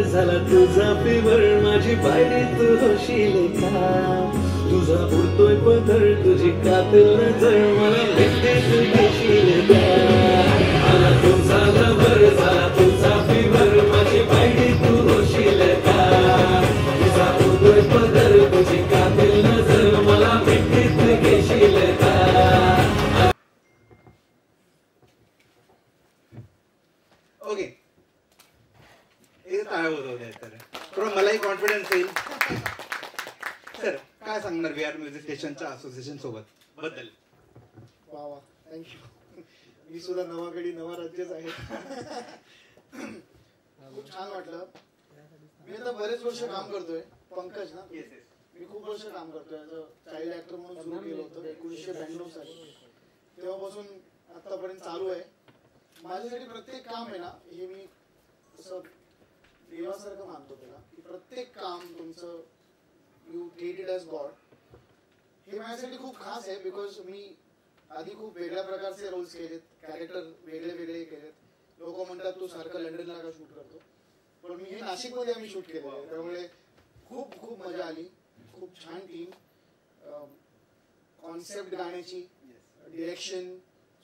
झाला तुझा फिवर माझी पायरी तू होशील का तुझा उडतोय पदर तुझी कातिल नजर मला भेटते तू घेशील का मला तुझा लवर झाला तुझा फिवर माझी पायरी तू होशील का तुझा उडतोय पदर तुझी कातिल नजर मला भेटते तू घेशील का. ओके हे काय होत तर थोडं मलाही कॉन्फिडन्स येईल. सर काय सांगणार व्ही आर म्युझिक स्टेशनच्या असोसिएशन सोबत बद्दल. वा वा थँक्यू. मी सुद्धा नवागडी नवा राज्यच आहे. खूप छान वाटलं. मी आता बरेच वर्ष काम करतोय. पंकज ना. मी खूप वर्ष काम करतोय चाइल्ड ऍक्टर म्हणून सुरू केलं होतं 1992 साली. तेव्हापासून आतापर्यंत चालू आहे. माझ्यासाठी प्रत्येक काम आहे ना हे मी असं देवासारखं मानतो त्याला की प्रत्येक काम तुमचं you treat it as God. हे माझ्यासाठी खूप खास आहे बिकॉज मी आधी खूप वेगळ्या प्रकारचे रोल्स केलेत कॅरेक्टर वेगळे वेगळे केलेत. लोक म्हणतात तू सारखं लंडनला का शूट करतो पण मी हे नाशिकमध्ये आम्ही शूट केलेलं आहे त्यामुळे खूप खूप मजा आली. खूप छान टीम कॉन्सेप्ट गाण्याची डिरेक्शन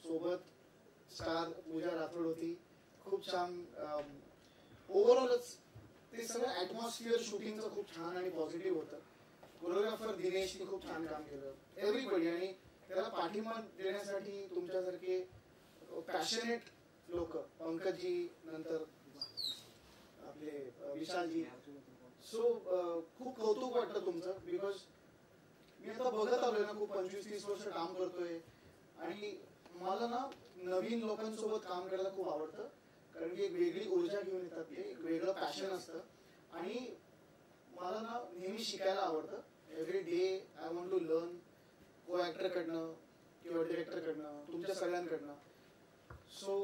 सोबत स्टार पूजा राठोड होती. खूप छान ओव्हरऑलच ते सगळं ॲटमॉस्फिअर शूटिंगचं खूप छान आणि पॉझिटिव्ह होतं. कोरिओग्राफर दिनेशनी खूप छान काम केलं एव्हरीबडी आणि त्याला पाठिंबा देण्यासाठी तुमच्यासारखे पॅशनेट लोक पंकजजी नंतर आपले विशालजी सो खूप कौतुक वाटतं तुमचं बिकॉज मी आता बघत आलोय ना खूप 25-30 वर्ष काम करतोय आणि मला ना नवीन लोकांसोबत काम करायला खूप आवडतं कारण की एक वेगळी ऊर्जा घेऊन येतात ते एक वेगळं पॅशन असतं आणि मला ना नेहमी शिकायला आवडतं. Every day I want to learn को ॲक्टरकडनं किंवा डिरेक्टरकडनं तुमच्या सगळ्यांकडनं. सो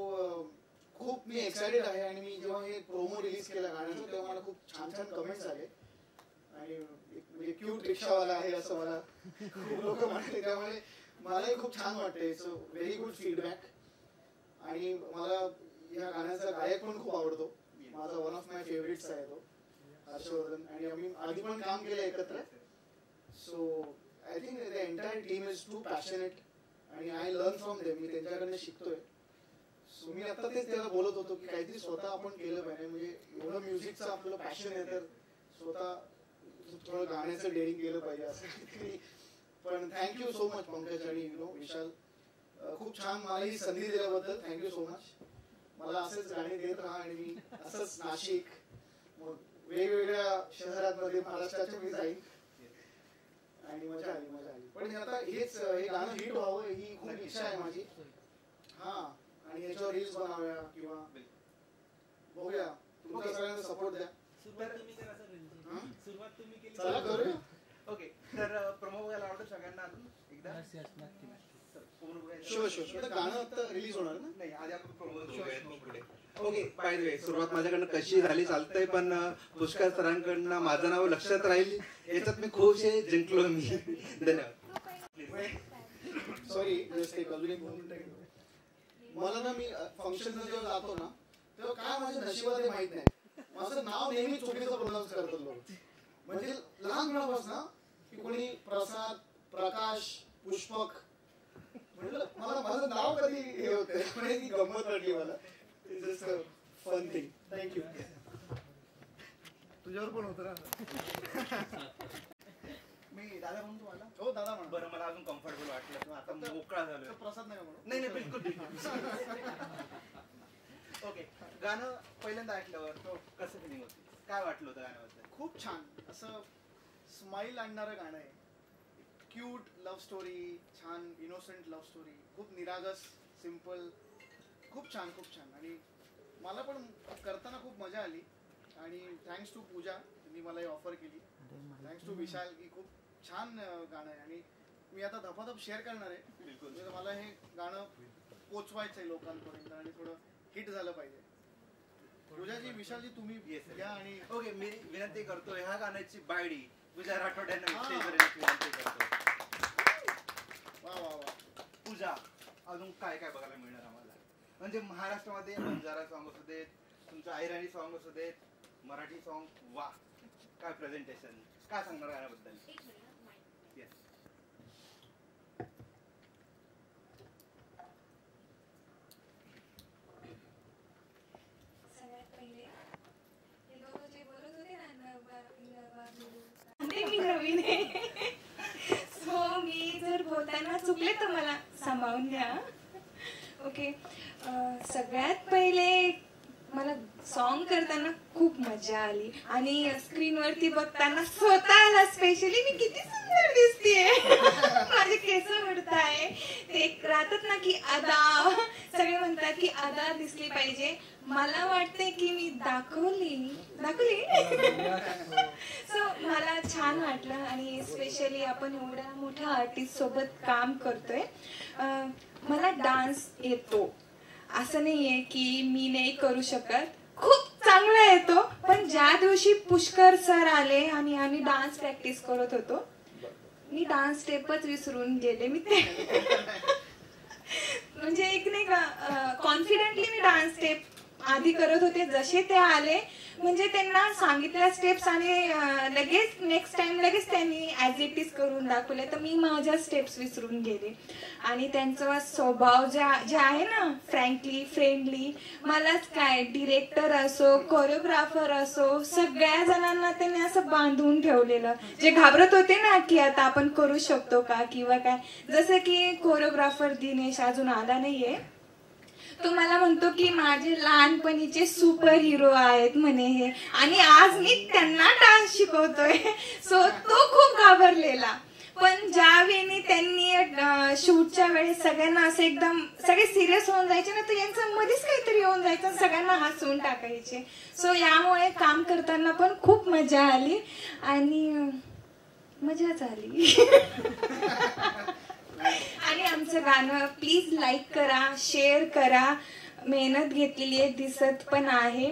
खूप मी एक्सायटेड आहे आणि मी जेव्हा हे प्रोमो रिलीज केला गाण्याचं तेव्हा मला खूप छान छान कमेंट्स आले आणि म्हणजे क्यूट रिक्षावाला आहे असं मला खूप लोक म्हणाले त्यामुळे मलाही खूप छान वाटते. It's a very good feedback आणि मला या गाण्याचा गायक पण खूप आवडतो. माझा वन ऑफ माय फेवरेट्स आहे तो हर्षवर्धन आणि आम्ही आधी पण काम केलं एकत्र. So I think the entire team is too passionate आणि आय लर्न फ्रॉम देम. मी त्यांच्याकडनं शिकतोय. सो मी आता तेच त्याला बोलत होतो की काहीतरी स्वतः आपण केलं पाहिजे म्हणजे एवढं म्युझिकचं आपलं पॅशन आहे तर स्वतः थोडं गाण्याचं डेअरिंग केलं पाहिजे असं काहीतरी. पण थँक्यू सो मच पंकज आणि विशाल. खूप छान मला ही संधी दिल्याबद्दल थँक्यू सो मच. मला असंच गाणी देत राहा आणि मी असंच नाशिक मग वेगवेगळ्या शहरांमध्ये महाराष्ट्राच्या मी जाईन आणि मजा आली. पण आता हे गाणं हिट व्हावं ही खूप इच्छा आहे माझी. हा आणि याच्यावर रील्स बनाव्या किंवा बघूया तुमचा सगळ्यांना सपोर्ट द्या. सुरुवात तुम्ही केली चला करूया. ओके तर प्रमो बघायला आवडतं सगळ्यांना अजून एकदा शुअर गाणं आता रिलीज होणार ना. नाही आधी आपण प्रमो पुढे. ओके बाय द वे सुरुवात माझ्याकडनं कशी झाली चालतंय पण पुष्कर सरांकडनं माझं नाव लक्षात राहील याच्यात मी खूपशे जिंकलो मी. धन्यवाद. सॉरी जस्ट एक अजून एक मोमेंट मला ना मी फंक्शनला जेव्हा जातो ना तेव्हा काय माझ्या नशिबात माहित नाही माझं नाव नेहमी चुकीचं प्रोनाऊन्स करतात लोक. म्हणजे लहानपणापासून की कोणी प्रसाद प्रकाश पुष्पक म्हटलं मला माझं नाव कधी हे होतं म्हणजे ती गंमत वाटली मला. Just fun thing. थँक्यू. तुझ्यावर पण होतं ना. मी दादा म्हणून तुम्हाला. हो दादा म्हणा. बरं मला अजून कम्फर्टेबल वाटलं आता मोकळा झालो. प्रसाद नाही म्हणून. नाही बिलकुल. ओके गाणं पहिल्यांदा ऐकल्यावर कसं फिलिंग होती काय वाटलं होतं गाण्याबद्दल. खूप छान असं स्माइल आणणारं गाणं आहे. क्यूट लव्ह स्टोरी छान इनोसेंट लव्ह स्टोरी खूप निरागस सिम्पल खूप छान आणि मला पण करताना खूप मजा आली आणि थँक्स टू पूजा त्यांनी मला ही ऑफर केली. थँक्स टू विशाल की खूप छान गाणं आहे आणि मी आता धपाधप शेअर करणार आहे. बिलकुल मला हे गाणं पोचवायचं आहे लोकांपर्यंत आणि थोडं हिट झालं पाहिजे. पूजाजी विशालजी तुम्ही घ्या आणि ओके मी विनंती करतो ह्या गाण्याची बायडी पूजा राठोड यांना विनंती करतो. वा वा वा. पूजा अजून काय काय बघायला मिळणार आम्हाला म्हणजे महाराष्ट्रामध्ये बंजारा सॉंग असू देत तुमचं आयराणी सॉंग असू देत मराठी सॉन्ग वा, काय प्रेझेंटेशन, काय सांगणार गाण्याबद्दल? Yes. सगळ्यात पहिले हे दोघं जे बोलत होते ना, मी नवीन आहे. सो मी जर बोलताना चुकले तर मला सांभाळून घ्या. ओके. सगळ्यात पहिले मला सॉन्ग करताना खूप मजा आली आणि स्क्रीनवरती बघताना स्वतःला स्पेशली मी किती सुंदर दिसतेय. माझे केस उडताय. ते एक राहतात ना की अदा, सगळे म्हणतात की अदा दिसली पाहिजे. मला वाटते की मी दाखवली. सो मला छान वाटलं आणि स्पेशली आपण एवढ्या मोठ्या आर्टिस्ट सोबत काम करतोय. मला डान्स येतो, असं नाहीये की मी नाही करू शकत, खूप चांगला येतो. पण ज्या दिवशी पुष्कर सर आले आणि आम्ही डान्स प्रॅक्टिस करत होतो, मी डान्स स्टेपच विसरून गेले. मी ते म्हणजे एक नाही का कॉन्फिडेंटली मी डान्स स्टेप आधी करत होते. जसे ते आले म्हणजे त्यांना सांगितल्या स्टेप्स आणि लगेच नेक्स्ट टाइम लगेच त्यांनी ॲज इट इज करून दाखवले, तर मी माझ्या स्टेप्स विसरून गेले. आणि त्यांचा स्वभाव जे आहे ना, फ्रँकली फ्रेंडली, मलाच काय डिरेक्टर असो कोरिओग्राफर असो सगळ्या जणांना त्यांनी असं बांधून ठेवलेलं. जे घाबरत होते ना की आता आपण करू शकतो का किंवा काय, जसं की कोरिओग्राफर दिनेश अजून आला नाहीये, तो मला म्हणतो की माझे लहानपणीचे सुपर हिरो आहेत म्हणे हे, आणि आज मी त्यांना डान्स शिकवतोय. सो तो खूप घाबरलेला. पण ज्यावेळी त्यांनी शूटच्या वेळेस सगळ्यांना असं एकदम सगळे सिरियस होऊन जायचे ना, तर यांचं मध्येच काहीतरी येऊन जायचं, सगळ्यांना हसवून टाकायचे. सो यामुळे काम करताना पण खूप मजा आली आणि मजाच आली. आणि आमचं गाणं प्लीज लाईक करा, शेअर करा. मेहनत घेतलेली आहे, दिसत पण आहे.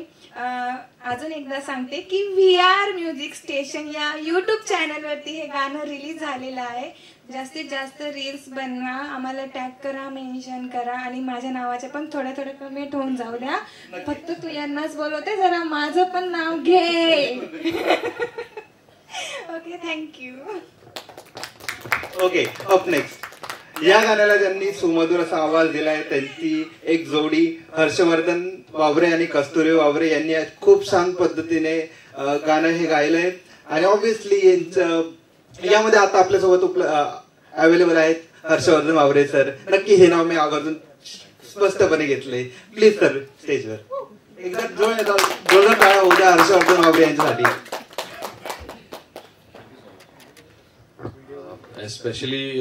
अजून एकदा सांगते की VR म्युझिक स्टेशन या YouTube चॅनलवरती हे गाणं रिलीज झालेलं आहे. जास्तीत जास्त रील्स बनवा, आम्हाला टॅग करा, मेन्शन करा आणि माझ्या नावाच्या पण थोड्या कमेंट होऊन जाऊ द्या. फक्त तू यांनाच बोलवते, जरा माझं पण नाव घे. Okay, thank you. Okay, up next. या गाण्याला ज्यांनी सुमधुर असा आवाज दिलाय त्यांची एक जोडी हर्षवर्धन वावरे आणि कस्तुरी वावरे यांनी खूप छान पद्धतीने गाणं हे गायलंय. आणि ऑब्विसली यांचं यामध्ये आता आपल्यासोबत अवेलेबल आहेत हर्षवर्धन वावरे सर. नक्की हे नाव मी आवर्जून स्पष्टपणे घेतलंय. प्लीज सर स्टेजवर एकदा जोरदार टाळ्या होऊ द्या हर्षवर्धन वावरे यांच्यासाठी. एस्पेशली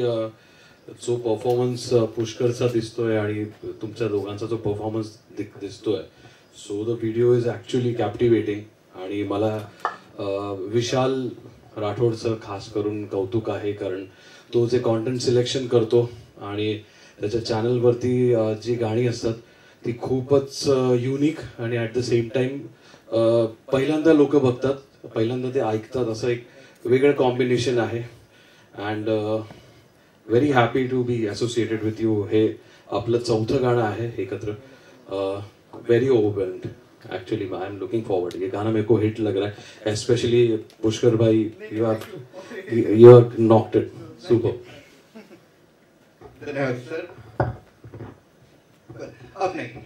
जो परफॉर्मन्स पुष्करचा दिसतोय आणि तुमच्या दोघांचा जो परफॉर्मन्स दिसतोय, so the video is actually captivating. आणि मला विशाल राठोडचं खास करून कौतुक आहे, कारण तो जे कॉन्टेंट सिलेक्शन करतो आणि त्याच्या चॅनलवरती जी गाणी असतात ती खूपच युनिक आणि ॲट द सेम टाइम पहिल्यांदा लोक बघतात, पहिल्यांदा ते ऐकतात, असं एक वेगळं कॉम्बिनेशन आहे. And very happy to be associated with you. हे आपलं 4थं गाणं आहे एकत्र. Very overwhelmed actually. I am looking forward. ये गाना मेरे को हिट लग रहा है, स्पेशली पुष्कर भाई. You are knocked it. Super. धन्यवाद सर. Up next.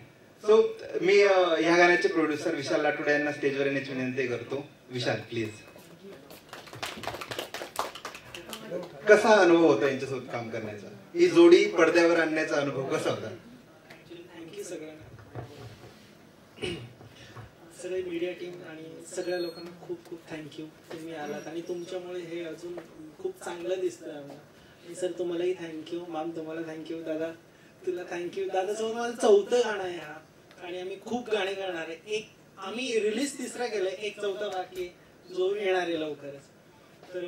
सो मी या गाण्याचे प्रोड्युसर विशाल लाटोडे यांना स्टेजवर येण्याची विनंती करतो. विशाल प्लीज. कसा अनुभव होता यांच्यासोबत काम करण्याचा? ही जोडी पडद्यावर आणण्याचा अनुभव कसा होता? थँक्यू सगळ्यांना, सगळे मीडिया टीम आणि सगळ्या लोकांना खूप खूप थँक्यू. तुम्ही आलात आणि तुमच्यामुळे हे अजून खूप चांगलं दिसतंय आम्हाला. सर तुम्हालाही थँक्यू. मॅम तुम्हाला थँक्यू. दादा तुला थँक्यू. दादासोबत माझं 4थं गाणं आहे हा आणि आम्ही खूप गाणे करणार आहे. एक आम्ही रिलीज 3रा केलंय, एक 4था बाकी जो येणार आहे लवकरच. तर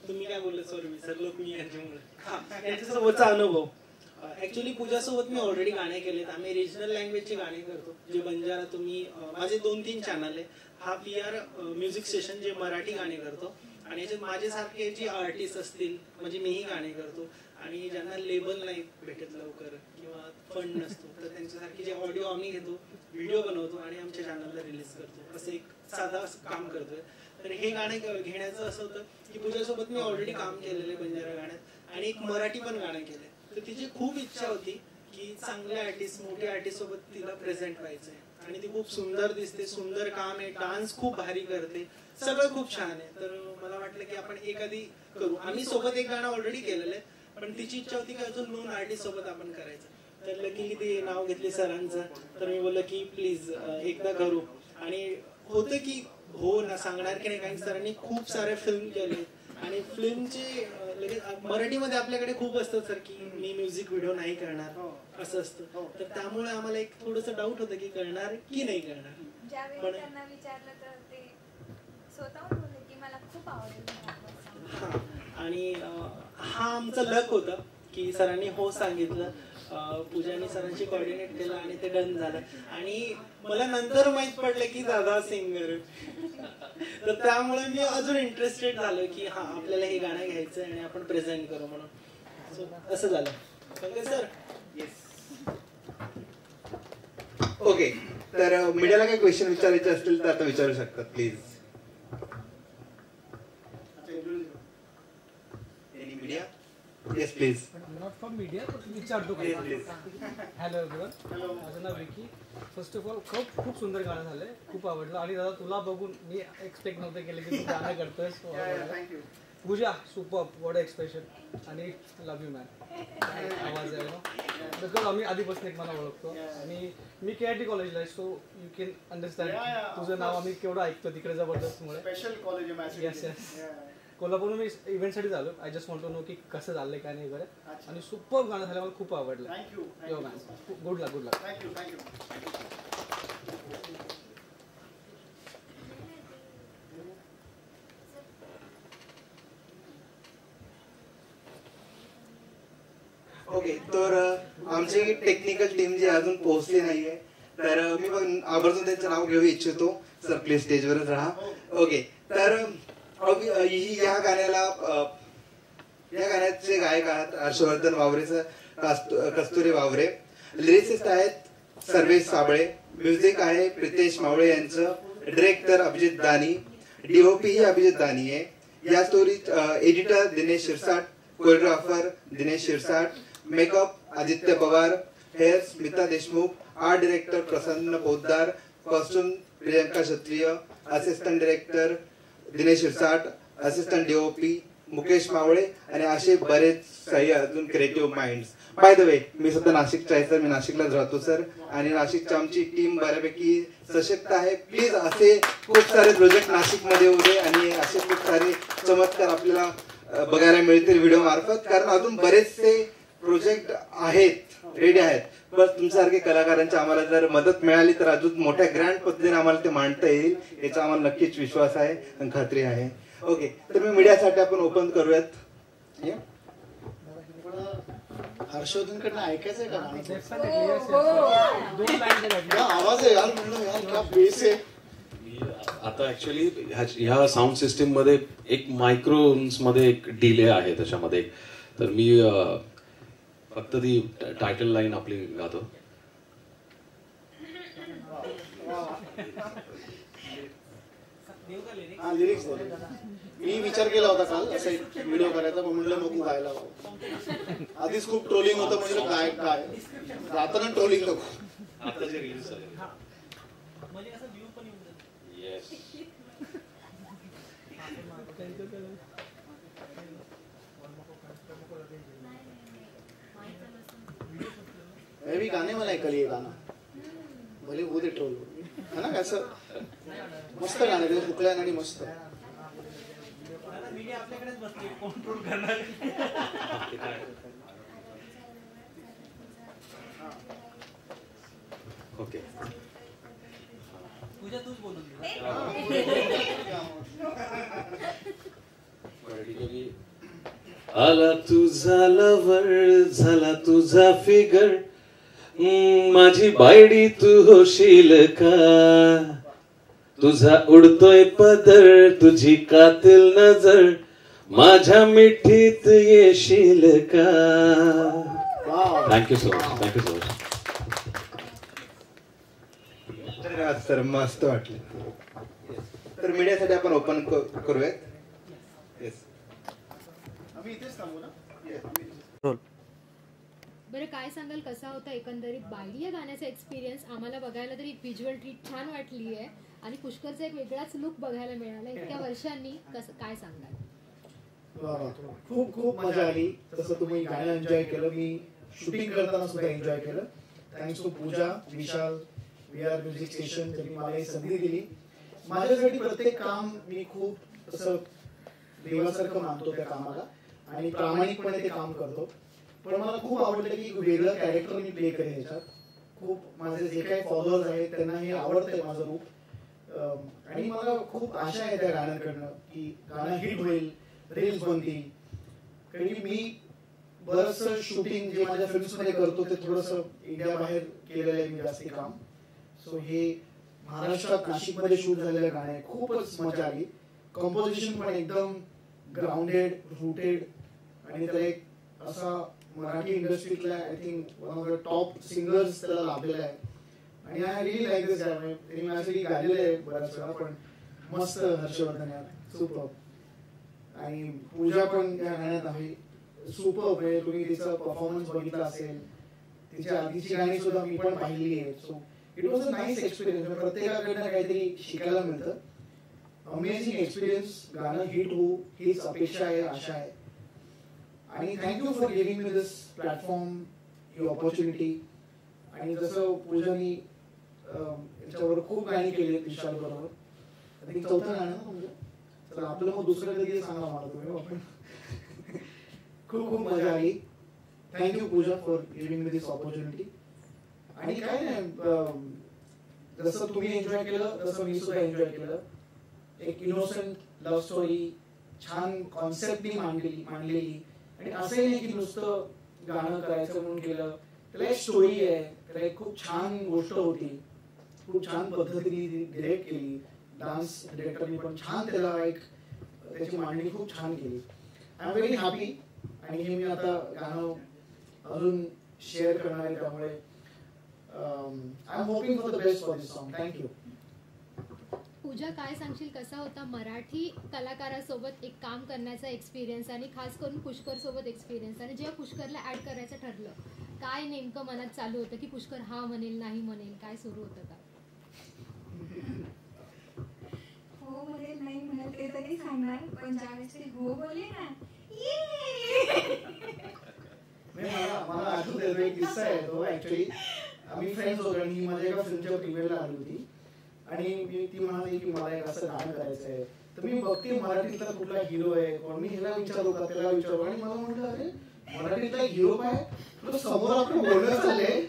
तुम्ही काय बोलले, सॉरी विसरलो मी यांच्यामुळे. यांच्यासोबतचा अनुभव ऍक्च्युली पूजासोबत मी ऑलरेडी गाणे केलेत. आम्ही रिजनल लँग्वेजचे गाणे करतो, जे बंजारा. तुम्ही माझे 2-3 चॅनल आहे. हा PR म्युझिक स्टेशन जे मराठी गाणे करतो आणि याच्यात माझ्यासारखे जे आर्टिस्ट असतील म्हणजे मीही गाणे करतो आणि ज्यांना लेबल नाही भेटत लवकर किंवा फंड नसतो, तर त्यांच्यासारखे जे ऑडिओ आम्ही घेतो, व्हिडिओ बनवतो आणि आमच्या चॅनलला रिलीज करतो. असं एक साधा काम करतोय. तर हे गाणं घेण्याचं असं होतं की पूजासोबत मी ऑलरेडी काम केलेलं बंजारा गाण्यात आणि एक मराठी पण गाणं केलंय. तर तिची खूप इच्छा होती की चांगल्या आर्टिस्ट मोठ्या आर्टिस्ट सोबत तिला प्रेझेंट व्हायचंय आणि ती खूप सुंदर दिसते, सुंदर काम आहे, डान्स खूप भारी करते, सगळं खूप छान आहे. तर मला वाटलं की आपण एखादी करू. आम्ही सोबत एक गाणं ऑलरेडी केलेलं आहे, पण तिची इच्छा होती की अजून 2 आर्टिस्ट सोबत आपण करायचं. तर लकीली ते नाव घेतले सरांचं. तर मी बोललो की प्लीज एकदा करू. आणि होतं की हो ना सांगणार की नाही, काही सरांनी खूप सारे फिल्म केले आणि फिल्मचे लगेच मराठीमध्ये आपल्याकडे खूप असतं सर की मी म्युझिक व्हिडिओ नाही करणार असं असतं. तर त्यामुळे आम्हाला एक थोडंसं डाऊट होतं की करणार की नाही करणार. ज्यावेळी त्यांना विचारलं तर ते स्वतःहून बोलले की मला खूप आवडेल. हा आणि हा आमचा लक होता की सरांनी हो सांगितलं. पूजानी सरांशी कोऑर्डिनेट केलं आणि ते डन झालं. आणि मला नंतर माहित पडलं की दादा सिंगर. तर त्यामुळे मी अजून इंटरेस्टेड झालो की हा आपल्याला हे गाणं घ्यायचं आणि आपण प्रेझेंट करू म्हणून. सो असं झालं. सर ओके, तर मीडियाला काही क्वेश्चन विचारायचे असतील तर आता विचारू शकतात please. Any media? Yes please. Not from media पण विचारतो. हॅलो एव्हरीवन, माझं नाव विकी. फर्स्ट ऑफ ऑल खूप सुंदर गाणं झालंय, खूप आवडलं. आणि दादा तुला बघून मी एक्सपेक्ट नव्हतं केलं की तू गाणं करतोयस. Thank you. Pooja super, what expression. आणि लव्ह यू मॅन. आवाज आहे ना, बिकॉज आम्ही आधीपासून एक मला ओळखतो आणि मी KIT कॉलेजला आहे. सो यू कॅन अंडरस्टँड तुझं नाव आम्ही केवढं ऐकतो तिकडे जबरदस्तमुळे. स्पेशल कॉलेज आहे. Yes yes. कोल्हापूरला मी इव्हेंटसाठी झालो. I just want to know की कसं झालंय काय नाही वगैरे. आणि सुपर गाणं झालं, मला खूप आवडलं. थँक्यू मॅन, गुड लक. गुड लक. थँक्यू. ओके, तर आमची टेक्निकल टीम जी अजून पोहोचली नाहीये, तर मी पण आवर्जून त्यांचं नाव घेऊ इच्छितो. सर प्लीज स्टेजवरच राहा. ओके, तर या गाण्याचे गायक आहात हर्षवर्धन वावरेचं कस्तुरी वावरे. लिरिसिस्ट आहेत सर्वेश साबळे. म्युझिक आहे प्रितेश मावळे यांचं. डिरेक्टर अभिजित दानी. DOP ही अभिजित दानी आहे. या story editor Dinesh Shirsat. Choreographer Dinesh Shirsat. Makeup Aditya Pawar. Hair Smita Deshmukh. Art director Prasanna Poddar. Costume Priyanka Kshatriya. Assistant director Dinesh Shirsat. Assistant DOP Mukesh Mawale. आणि असे बरेच काही अजून creative minds. By the way, मी सुद्धा नाशिकचा आहे सर, मी नाशिकलाच राहतो सर. आणि नाशिकची आमची टीम बऱ्यापैकी सशक्त आहे. प्लीज असे खूप सारे प्रोजेक्ट नाशिकमध्ये होऊ दे आणि असे खूप सारे चमत्कार आपल्याला बघायला मिळतील व्हिडिओ मार्फत. कारण अजून बरेचसे प्रोजेक्ट आहेत, रेडी आहेत. पण तुमच्यासारखे कलाकारांची आम्हाला जर मदत मिळाली तर अजून मोठ्या ग्रँड पद्धतीने आम्हाला ते मांडता येईल याचा आम्हाला नक्कीच विश्वास आहे आणि खात्री आहे. ओके, तर मी मीडियासाठी आपण ओपन करूयात. हर्षवर्धनकडनं ऐकायचंय का गाणं? डेफिनेटली. आवाज आहे यार, म्हणलं यार क्या बेस आहे. आता ऍक्च्युली ह्या साऊंड सिस्टीम मध्ये एक मायक्रोन्स मध्ये एक डिले आहे त्याच्यामध्ये. तर मी फक्त ती टायटल लाईन आपली गातो. लिरिक्स. मी विचार केला होता काल असं व्हिडिओ करायचा, पण म्हणलं नको गायला. आधीच खूप ट्रोलिंग होतं, म्हणजे काय काय जाताना ट्रोलिंग नको. आता जे रील्स झाले येस. मी गाणे मला ऐकली आहे गाणं, भले होऊ दे ट्रोल है ना. कसं मस्त गाणं आहे, फुकल्यान आणि मस्त. ओके, पूजा तूच बोलून आला तुझा लवर, झाला तुझा फिगर, माझी बायडी तू होशील का. तुझा उडतोय पदर, तुझी कातिल नजर, माझ्या मिठीत येशील का. Thank you so much. Thank you so much. धन्यवाद सर, मस्त वाटलं. तर मीडियासाठी आपण ओपन करूयात. येस, आम्ही इथेच थांबू ना. बरं, काय सांगाल कसा होता एकंदरीत बायडी या गाण्याचा एक्सपिरियन्स? आम्हाला बघायला तरी एक व्हिज्युअल ट्रीट छान वाटली आहे आणि पुष्करचा एक वेगळाच लुक बघायला मिळाला इतक्या वर्षांनी. कसं काय सांगाल? खूप खूप मजा आली. तसं तुम्ही गाणं एन्जॉय केलं, मी शूटिंग करताना सुद्धा एन्जॉय केलं. Thanks to Pooja, Vishal, VR music station त्यांनी मला ही संधी दिली. माझ्यासाठी प्रत्येक काम मी खूप असं देवासारखं मानतो त्या कामाला आणि प्रामाणिकपणे ते काम करतो. पण मला खूप आवडलं की वेगळं कॅरेक्टर मी प्ले करेन याच्यात. खूप माझे जे काही फॉलोअर्स आहेत त्यांना हे आवडतंय माझं रूप. आणि मला खूप आशा आहे त्या गाण्यांकडनं की गाणं हिट होईल, रील्स बनतील. कारण की मी बरंचसं शूटिंग जे माझ्या फिल्म्समध्ये करतो ते थोडंसं इंडिया बाहेर केलेलं आहे मी जास्ती काम. सो हे महाराष्ट्रात नाशिकमध्ये शूट झालेलं गाणं आहे. खूपच मजा आली. कंपोजिशन पण एकदम ग्राउंडेड, रूटेड आणि त्याला एक असा मराठी इंडस्ट्रीतला I think one of the top singers त्याला लाभलेला आहे. आणि आय रिअली लाईक दिस गाणं. त्यांनी माझ्यासाठी गायलेलं आहे बऱ्याच वेळा, पण मस्त हर्षवर्धन यार, सुपर. आणि पूजा पण या गाण्यात आहे, सुपर. म्हणजे तुम्ही तिचा परफॉर्मन्स बघितला असेल, तिच्या आधीची गाणी सुद्धा मी पण पाहिली आहे. So it was a nice experience. प्रत्येकाकडनं काहीतरी शिकायला मिळतं. Amazing experience. गाणं हिट होऊ हीच अपेक्षा आहे, आशा आहे. आणि thank you for giving me this platform, he opportunity. आणि जसं पूजानी याच्यावर खूप गाणी केली आहेत विशाल बरोबर. आय थिंक 4थं गाणं ना तुमचं. तर आपलं मग दुसरं कधी सांगा मला तुम्ही. आपण खूप खूप मजा आली. Thank you Pooja for giving me this opportunity. आणि काय नाही, जसं तुम्ही एन्जॉय केलं तसं मी सुद्धा एन्जॉय केलं. एक इनोसंट लव्ह स्टोरी, छान कॉन्सेप्टनी मांडलेली. आणि असंही नाही की नुसतं गाणं करायचं म्हणून केलं. त्याला एक स्टोरी आहे, त्याला एक खूप छान गोष्ट होती, खूप छान पद्धतीने डिरेक्ट केली. डान्स डिरेक्टरनी पण छान त्याला एक त्याची मांडणी खूप छान केली. I am very happy. आणि हे मी आता गाणं अजून शेअर करणार आहे, त्यामुळे I am hoping for the best for this song. Thank you. Pooja, काय सांगशील कसा होता मराठी कलाकारासोबत एक काम करण्याचा एक्सपिरियन्स आणि खास करून पुष्कर सोबत एक्सपिरियन्स? आणि जेव्हा पुष्करला ऍड करायचं ठरलं, काय नेमकं मनात चालू होतं की पुष्कर हा म्हणेल नाही म्हणेल, काय सुरू होतं का? हो म्हणेल नाही म्हणेल ते तरी सांगणार, पण ज्यावेळेस ते हो बोलले ना, मला आठवत एक किस्सा आहे तो. ऍक्च्युली आम्ही फ्रेंड्स होतो आणि माझ्या एका फिल्मच्या प्रीमियरला आली होती. आणि ती म्हणाली की मला एक असं गाणं करायचं आहे. तर मी बघते मराठीतला कुठला हिरो आहे, पण मी ह्याला विचारू का त्याला विचारू. आणि मला म्हटलं अरे मराठीतला हिरो काय, तुला समोर आपण बोलणं चाललंय,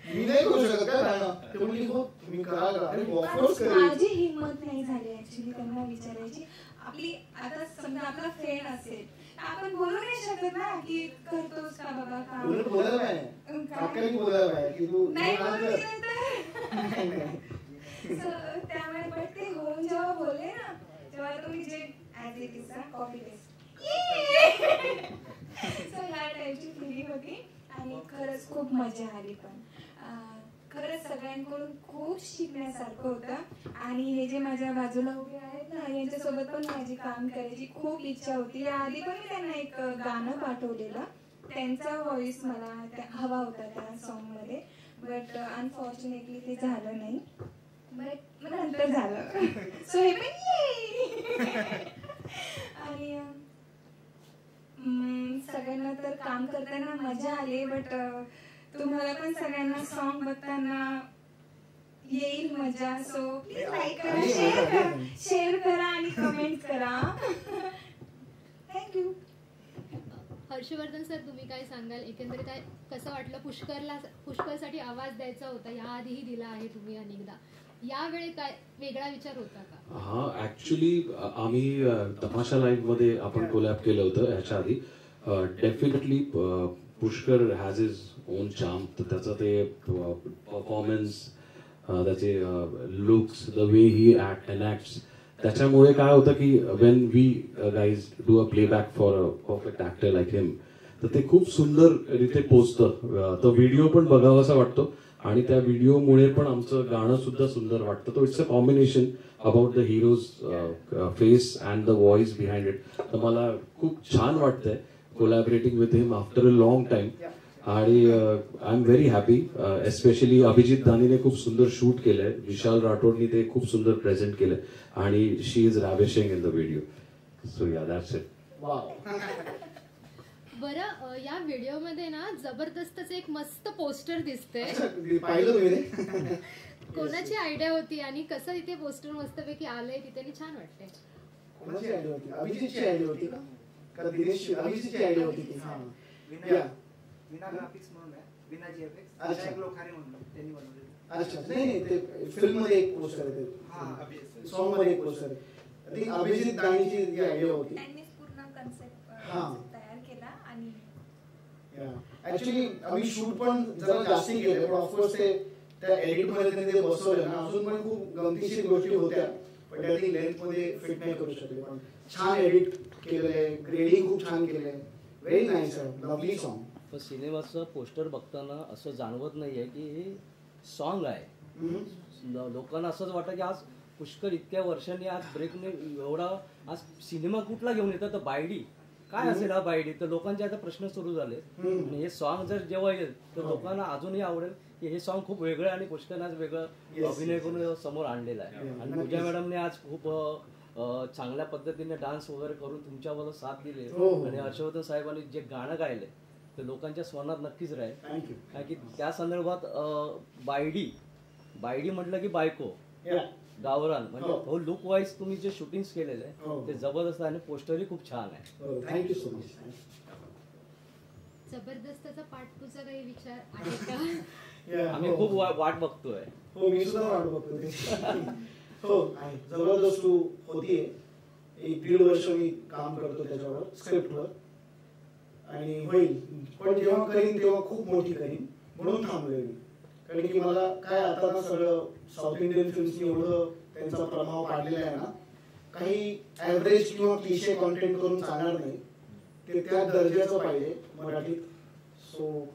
मी नाही करू शकत का गाणं. ते म्हणली हो तुम्ही करा का. अरे ऑफकोर्स करेल. माझी हिंमत नाही झाली ऍक्च्युली त्यांना विचारायची. आपली आता समजा आपला फ्रेंड असेल, आपण बोलू नाही शकत ना की करतोस का बाबा काम. उलट बोलायला नाही, काकांनी बोलायला पाहिजे की तू नाही त्यामुळे पण ते होऊन जेव्हा बोलले ना, तेव्हा तुम्ही जे as it is copy paste so ह्या टाईपची फिलिंग होती. आणि खरंच खूप मजा आली. पण खरंच सगळ्यांकडून खूप शिकण्यासारखं होतं. आणि हे जे माझ्या बाजूला उभे आहेत ना, यांच्यासोबत पण माझी काम करायची खूप इच्छा होती. याआधी पण मी त्यांना एक गाणं पाठवलेलं, त्यांचा व्हॉइस मला हवा होता त्या सॉन्गमध्ये, बट अनफॉर्च्युनेटली ते झालं नाही. बट नंतर झालं. सो हे पण आणि सगळ्यांना तर काम करताना मजा आली. बट तुम्हाला पण सगळ्यांना सॉन्ग बघताना येईल मजा. सो प्लीज लाईक करा, शेअर करा आणि कमेंट करा. थँक्यू. हर्षवर्धन सर, तुम्ही काय सांगाल एकंदरीत? कसं वाटलं? पुष्करसाठी आवाज द्यायचा होता, याआधीही दिला आहे तुम्ही अनेकदा, यावेळी काय वेगळा विचार होता का? हा, ऍक्च्युली आम्ही तमाशा लाईव्ह मध्ये आपण कोलॅब केलं होतं ह्याच्या आधी. Definitely Pushkar has his on charm. तर त्याचं ते परफॉर्मन्स, त्याचे लुक्स, द वे ही एनॅक्ट्स, त्याच्यामुळे काय होतं की when we guys do a playback for a perfect actor like him, तर ते खूप सुंदर रीते पोचतं. तो व्हिडिओ पण बघावासा वाटतो आणि त्या व्हिडिओमुळे पण आमचं गाणं सुद्धा सुंदर वाटतं. तो it's a combination about the heroes face and the voice behind it. तर मला खूप छान वाटतंय collaborating with him after a long time. आणि I am very happy. Especially Abhijit दानीने खूप सुंदर शूट केलंय, विशाल राठोडनी ते खूप सुंदर प्रेझेंट केलंय आणि she is ravishing in the video. So yeah that's it. बरं, या व्हिडिओमध्ये ना जबरदस्तच एक मस्त पोस्टर दिसतंय. कोणाची आयडिया होती आणि कसं इथे पोस्टर मस्तपैकी आलंय तिथे आणि छान वाटतंय. कोणाची आयडिया होती? अभिजितची आयडिया होती का दिनेश? अभिजितची आयडिया होती ती. हां, विना ग्राफिक्स म्हणून आहे, विना जीएफएक्स. अच्छा, एक लोकारे म्हणून त्यांनी बनवले. अच्छा, नाही ते फिल्म मध्ये एक पोस्टर आहे, ते सॉन्ग मध्ये एक पोस्टर आहे. ती अभिजित दानीची जी आयडिया होती, त्यांनीच पूर्ण कन्सेप्ट तयार केला. आणि ऍक्च्युली आम्ही शूट पण जरा जास्ती केलं, पण ऑफकोर्स ते त्या एडिट मध्ये त्यांनी ते बसवलं ना, अजून पण खूप गमतीशीर गोष्टी होत्या, पण त्या ती लेंथ मध्ये फिट नाही करू शकले. पण छान एडिट केलंय, ग्रेडिंग खूप छान केलंय. Very nice, lovely song. पण सिनेमाचं पोस्टर बघताना असं जाणवत नाहीये की हे सॉन्ग आहे. लोकांना असंच वाटतं की आज पुष्कर इतक्या वर्षांनी आज ब्रेकने एवढा आज सिनेमा कुठला घेऊन येतात, तर बायडी काय असेल हा बायडी. तर लोकांचे आता प्रश्न सुरू झाले. आणि हे सॉन्ग जर जेव्हा येईल तर लोकांना अजूनही आवडेल की हे सॉन्ग खूप वेगळं आणि पुष्करने आज वेगळं अभिनय करून समोर आणलेला आहे. आणि पूजा मॅडमने आज खूप चांगल्या पद्धतीने डान्स वगैरे करून तुमच्यावर साथ दिली. आणि हर्षवर्धन साहेबांनी जे गाणं गायलंय ते लोकांच्या स्वनात नक्कीच राहील. कारण की त्या संदर्भात बायडी म्हटलं की बायको, गावरान, म्हणजे हो लुक वाईज तुम्ही जे शूटिंग केलेलं आहे ते जबरदस्त आहे आणि पोस्टरही खूप छान आहे. Thank you so much. जबरदस्तचा पाठ तुझा काही विचार आहे का? आम्ही खूप वाट बघतोय. हो, मी सुद्धा वाट बघतोय. हो, जबरदस्त होतीये. 1-1.5 वर्ष मी काम करतो त्याच्यावर, स्क्रिप्टवर, आणि होईल. पण जेव्हा करीन तेव्हा खूप मोठी करीन म्हणून थांबलोय मी. कारण की मला काय आता ना सगळं साऊथ इंडियन फिल्म्सनी एवढं त्यांचा प्रभाव पाडलेला आहे ना, काही ऍव्हरेज किंवा क्लिशे कॉन्टेंट करून चालणार नाही. ते त्या दर्जाचं पाहिजे मराठीत. सो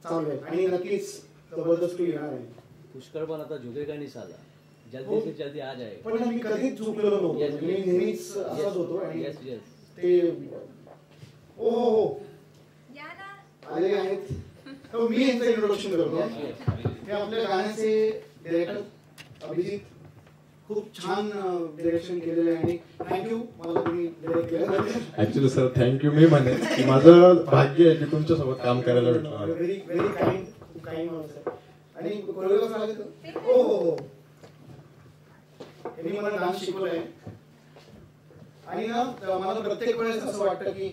चालू आहे आणि नक्कीच जबरदस्त येणार आहे. पुष्कर पण आता जुगेगानी साला जल्दी से जल्दी आ जाए. पण मी कधीच चुकलेलो नव्हतो, मी नेहमीच असाच होतो. आणि ते हो आले आहेत. मी यांचं इंट्रोडक्शन करतो. हे आपल्या गाण्याचे डायरेक्टर अभिजित, खूप छान डायरेक्शन केलेलं आहे आणि थँक्यू मला तुम्ही डायरेक्ट केलं. ऍक्च्युली सर थँक्यू मी म्हणेन की माझं भाग्य आहे की तुमच्यासोबत काम करायला भेटलं. व्हेरी व्हेरी काइंड, खूप काइंड माणूस आहे. आणि कोरिओग्राफर आले तर हो यांनी मला डान्स शिकवलाय. आणि ना मला प्रत्येक वेळेस असं वाटतं की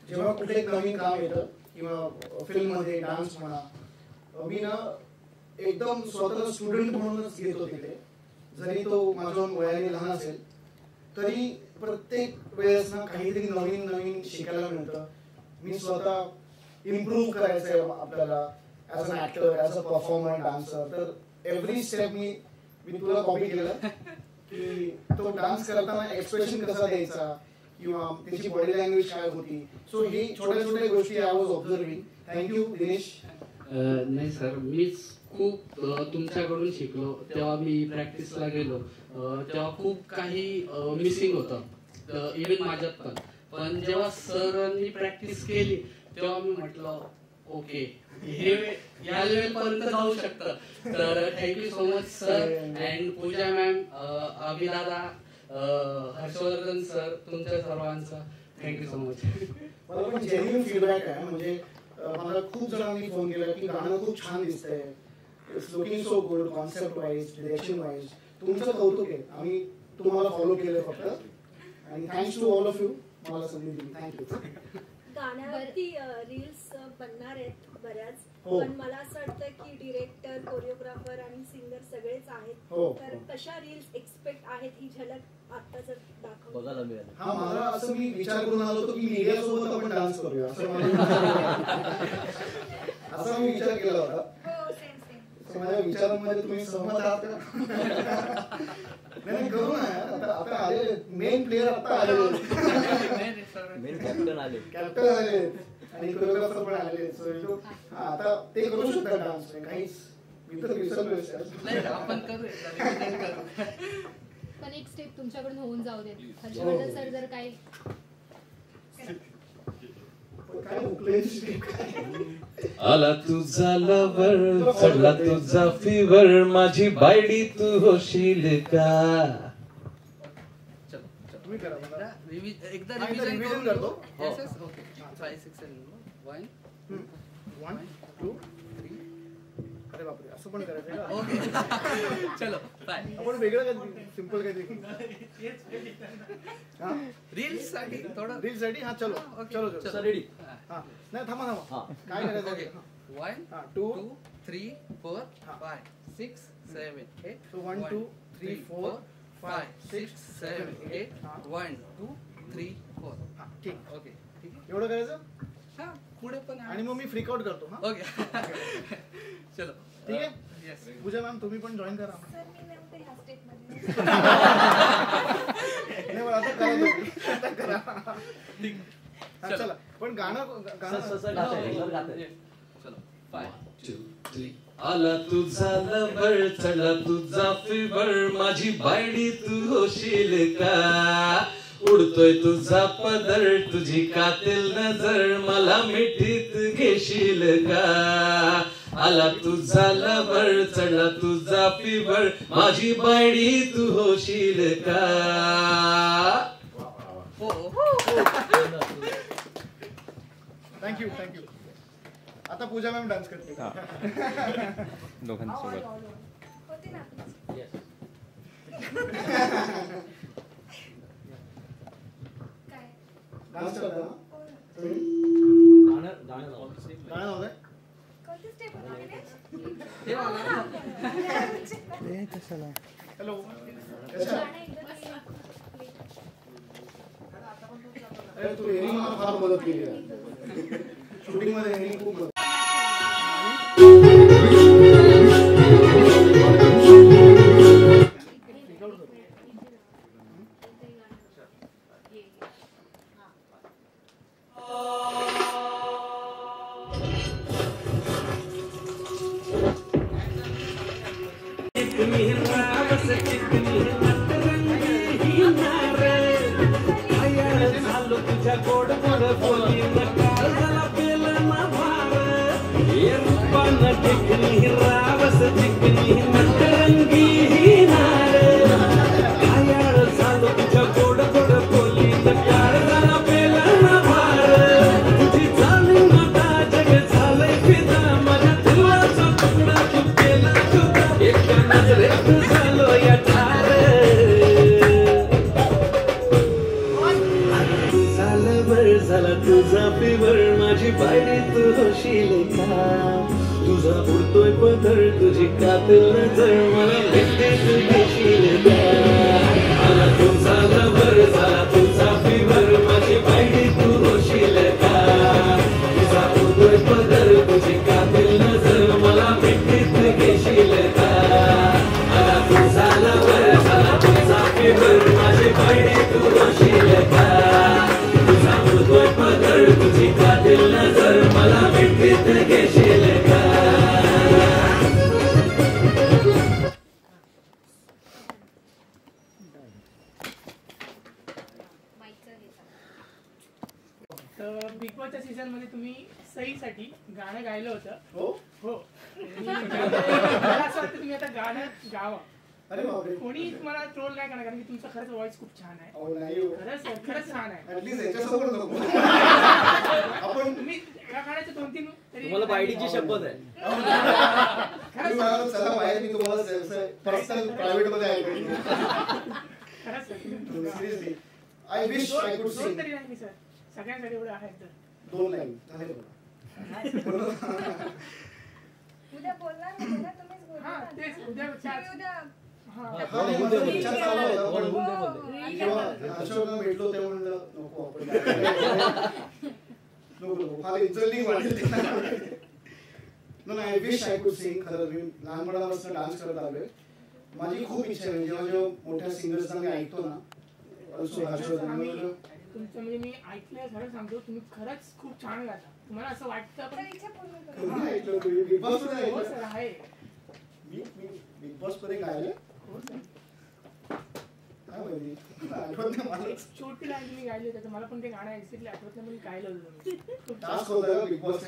जेव्हा कुठे एक नवीन काम येतं किंवा फिल्म मध्ये डान्स म्हणा, मी ना एकदम स्वतःला स्टुडंट म्हणूनच घेतो तिथे. जरी तो माझ्या वयाने लहान असेल तरी प्रत्येक वेळेस ना काहीतरी नवीन नवीन शिकायला मिळतं. मी स्वतः इम्प्रूव्ह करायचं आहे आपल्याला as an actor, as a performer, dancer. तर एव्हरी स्टेप मी तुला कॉपी केलं की तो डान्स करताना एक्सप्रेशन कसा द्यायचा किंवा त्याची बॉडी लँग्वेज काय होती. सो ही छोट्या छोट्या गोष्टी I was observing. Thank you Dinesh. नाही सर, मीच खूप तुमच्याकडून शिकलो. तेव्हा मी प्रॅक्टिसला गेलो तेव्हा खूप काही मिसिंग होतं इव्हन माझ्यात पण जेव्हा सरांनी प्रॅक्टिस केली तेव्हा मी म्हटलं ओके हे या लेवल पर्यंत जाऊ शकतं. तर thank you so much sir and Pooja ma'am, Abhidada, Harshvardhan sir, तुमच्या सर्वांचा थँक्यू सो मच. मला पण जेन्युइन फीडबॅक आहे. म्हणजे मला खूप जणांनी फोन केला की गाणं खूप छान दिसतंय, it's looking so good, concept wise, direction wise. तुमचं कौतुक आहे. आम्ही तुम्हाला फॉलो केलं फक्त. आणि thanks to all of you मला संधी दिली. थँक्यू. गाण्यावरती रील्स बनणार आहेत बऱ्याच, पण मला असं वाटतं की डिरेक्टर, कोरिओग्राफर आणि सिंगर सगळेच आहेत. तर कशा रील्स एक्सपेक्ट आहेत ही झलक आता जर दाखव बघायला मिळेल. हा, मला असं मी विचार करून आलो होतो की मीडिया सोबत आपण डान्स करूया असा मी विचार केला होता. माझ्या विचारांमध्ये तुम्ही सहमत आहात का? नाही करू ना. आता आले मेन प्लेयर, आता आले, मेन कॅप्टन आले आणि कोरिओग्राफर पण आले. आता ते करू शकतात डान्स. काहीच मी तर विसरलोच यार. नाही आपण करू. पण एक स्टेप तुमच्याकडून होऊन जाऊ देत. हर्षवर्धन सर जर काही काय उकलेली स्टेप काय? आला तुझा लवर चढला तुझा फिवर माझी बायडी तू होशील का. तुम्ही करा मला. एकदा रिव्हिजन रिव्हिजन करतो. Yes, yes, okay. 5, 6, 7, 1, 1 2 3. अरे बापरे असं पण करायचं का? ओके चलो बाय. आपण वेगळं काय सिंपल काय रील्स साठी थोडं रील्स साठी. हा चलो चलो चलो रेडी. हा नाही थांबा थांबा. काय करायचं? ओके 1 2 3 4 5 6 7 8. So 1 2 3 4 5 6 7 8 1 2 3 4. ठीक. ओके ठीक आहे. एवढं करायचं. हा पुढे पण आणि मग मी फ्रीक आउट करतो. हा ओके चलो ठीक आहे. येस पूजा मॅम तुम्ही पण जॉईन करा. सर मी नव्हते ह्या स्टेपमध्ये. नाही पण आता करा तुम्ही. आता करा. ठीक. हा, चला पण गाणं चलो 5 2 3. आला तुझा लवर चढला तुझा फिवर माझी बायडी तू होशील का. उडतोय तुझा पदर तुझी कातिल नजर मला मिठीत घेशील का. आला तुझा लवर चढला तुझा फिवर माझी बायडी तू होशील का. Thank you thank you. आता पूजा मॅम डान्स करते. दोघांसोबत होती ना आपली. काय डान्स करता ना? गाणं गाणं कोणती स्टेप होती दिनेश? हॅलो अरे तू हेरिंग मला फार मदत केली आहे. शूटिंग मध्ये हेरिंग खूप मदत. गोड गोड बोली नकाळाला पेलं ना भार ये रूपानं टिकली रावस टिकली नटरंगी ही नार आयाळ झालो तुझ्या गोड गोड बोली नकाळाला पेलं ना भार तुझी झाली माझा जग झालंय फिदा माझ्या दिलाचा तुकडा तू केला तुझा एका नजरेत झालो या ठार. झाला तुझा फिवर माझी बायडी तू होशील का. तुझा उडतोय पदर तुझी कातिल नजर मला भेटीत घेशील का. आला तुझा लवर झाला तुझा फिवर माझी बायडी तू होशील का. तुझा उडतोय पदर तुझी कातिल नजर मला भेटीत घेशील का. आला तुझा लवर झाला तुझा फिवर माझी बायडी तू होशील का. तुझी कातिल नजर मला भेटीत घेशील का. बिग बॉसच्या सीझन मध्ये तुम्ही सईसाठी गाणं गायलं होतं. हो हो. मला असं वाटतं तुम्ही आता गाणं गावा. अरे बापरे. कोणी तुम्हाला ट्रोल नाही करणार कारण की तुमचा खरंच व्हॉइस खूप छान आहे. खरंच छान आहे. ऍटलीस्ट याच्यासोबत नको. आपण तुम्ही या गाण्याचे 2-3 तुम्हाला बायडीची शपथ आहे. चला बाहेर मी तुम्हाला पर्सनल प्रायव्हेट मध्ये ऐकतो. Seriously I wish I could sing. तरी नाही सर सगळ्यांसाठी एवढं आहे तर 2 लाईन झाले उद्या बोलणार नाही ना तुम्हीच बोलणार. हां तेच उद्या उद्या हर्षवर्धन भेटलो तेव्हा म्हणलं नको आपण नको फार इन्सल्टिंग वाटेल. I wish I could sing. खरं मी लहानपणापासून डान्स करत आलोय. माझी खूप इच्छा आहे जेव्हा जेव्हा मोठ्या सिंगर्सना मी ऐकतो ना हर्षवर्धन तुमचं म्हणजे मी ऐकलंय खरं सांगतो तुम्ही खरंच खूप छान गाता. तुम्हाला असं वाटतं पण इच्छा पूर्ण हो सर आहे. मी बिग बॉस मध्ये गायले काय माहिती आठवत नाही मला. छोटी लाईन मी गायली होती मला पण ते गाणं एक्झॅक्टली आठवत नाही पण गायलं होतं टास्क होता बिग बॉस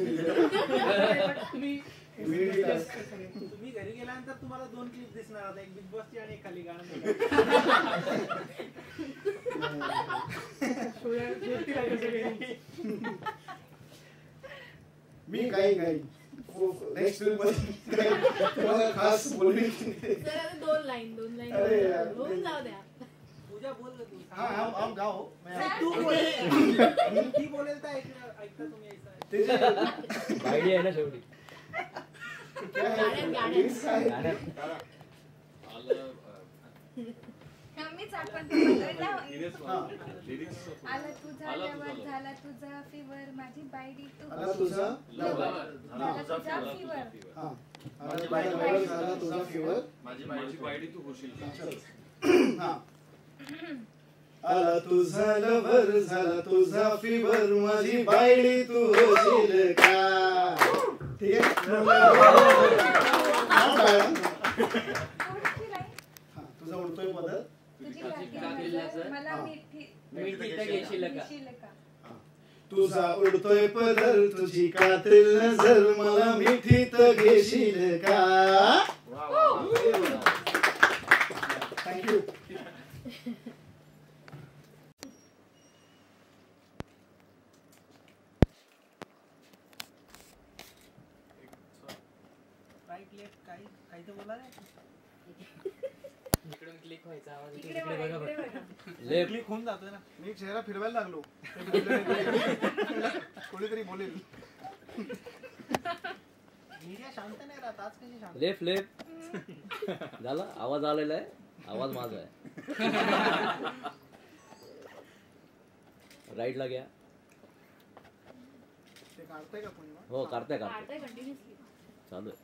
तुम्ही तुम्ही घरी गेल्यानंतर तुम्हाला 2 क्लिप दिसणार आता एक बिग बॉसची आणि एक खाली गाणं मी काही नेक्स्ट फिल्म मध्ये खास बोलली. 2 लाईन होऊन जाऊ द्या. पूजा बोल ग तू. हम गाओ तू बोल ती बोलेल तर ऐकता तुम्ही आयडिया आहे ना शेवटी. मीच आपण आला तुझा लवर झाला तुझा फिवर माझी बायडी तू आला तुझा झाला तुझा फिवर झाला तुझा फिवर माझी बायडी तू होशील. आला तुझा लवर झाला तुझा फिवर माझी बायडी तू होशील का. ठीक आहे तुझा उडतोय पदर मला मिठी घेशील का. तुझा उडतोय पदर तुझी कातिल नजर मला मिठीत घेशील का. थँक्यू. राईट लेफ्ट काही तर बोला रे. इकडून क्लिक व्हायचा आवाज इकडे बघा लेफ्ट क्लिक होऊन जातोय ना. मी चेहरा फिरवायला लागलो कोणीतरी बोलेल. मीडिया शांत नाही राहत आज कशी शांत. लेफ्ट झाला आवाज आलेला आहे. आवाज माझा आहे. राईटला घ्या. ते काढताय का कोणी. हो काढताय कंटिन्युअसली चालू आहे.